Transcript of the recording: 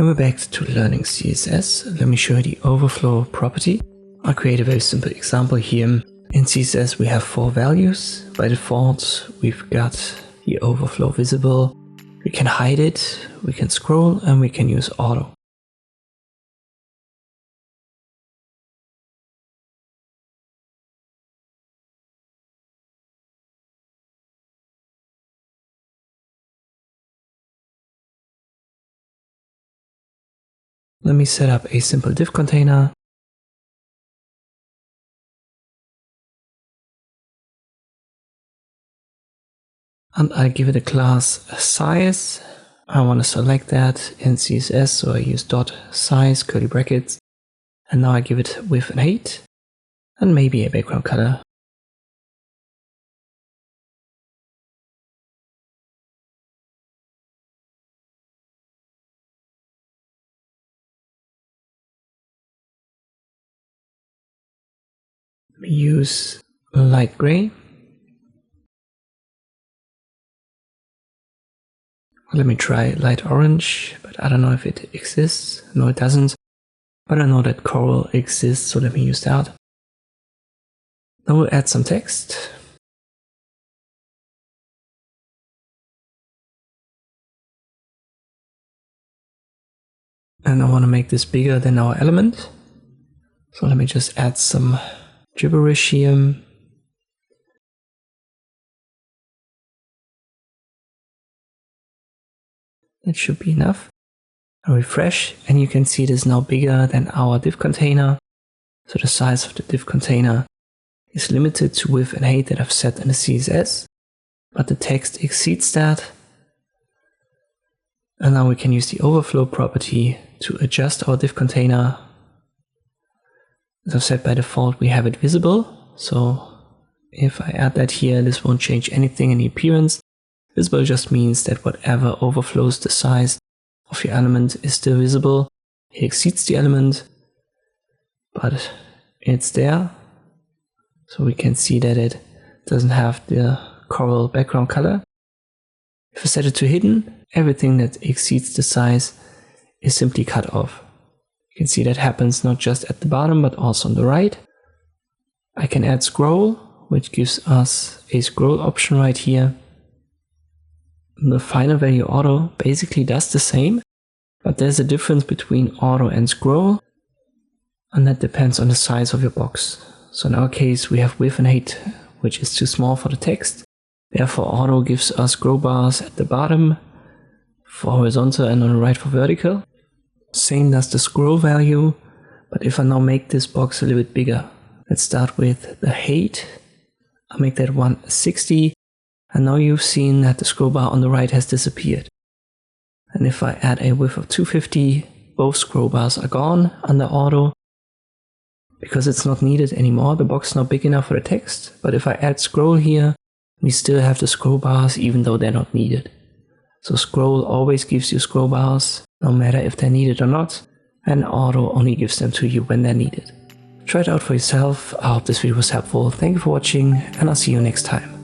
And we're back to learning CSS. Let me show you the overflow property. I'll create a very simple example here. In CSS we have 4 values. By default we've got the overflow visible. We can hide it, we can scroll, and we can use auto. Let me set up a simple div container. And I give it a class size. I want to select that in CSS, so I use .size curly brackets. And now I give it width and height, and maybe a background color. Let me use light gray. Let me try light orange, but I don't know if it exists. No, it doesn't. But I know that coral exists, so let me use that. Now we'll add some text. And I want to make this bigger than our element. So let me just add some gibberish here. That should be enough. I refresh, and you can see it is now bigger than our div container. So the size of the div container is limited to width and height that I've set in the CSS, but the text exceeds that. And now we can use the overflow property to adjust our div container. As I've said, by default we have it visible, so if I add that here, this won't change anything in the appearance. Visible just means that whatever overflows the size of your element is still visible. It exceeds the element, but it's there. So we can see that it doesn't have the coral background color. If I set it to hidden, everything that exceeds the size is simply cut off. You can see that happens not just at the bottom, but also on the right. I can add scroll, which gives us a scroll option right here. The final value auto basically does the same, but there's a difference between auto and scroll, and that depends on the size of your box. So in our case we have width and height, which is too small for the text. Therefore auto gives us scroll bars at the bottom for horizontal and on the right for vertical. Same does the scroll value, but if I now make this box a little bit bigger, let's start with the height. I'll make that 160. And now you've seen that the scroll bar on the right has disappeared. And if I add a width of 250, both scroll bars are gone under auto. Because it's not needed anymore, the box is not big enough for the text. But if I add scroll here, we still have the scroll bars even though they're not needed. So scroll always gives you scroll bars, no matter if they're needed or not. And auto only gives them to you when they're needed. Try it out for yourself. I hope this video was helpful. Thank you for watching, and I'll see you next time.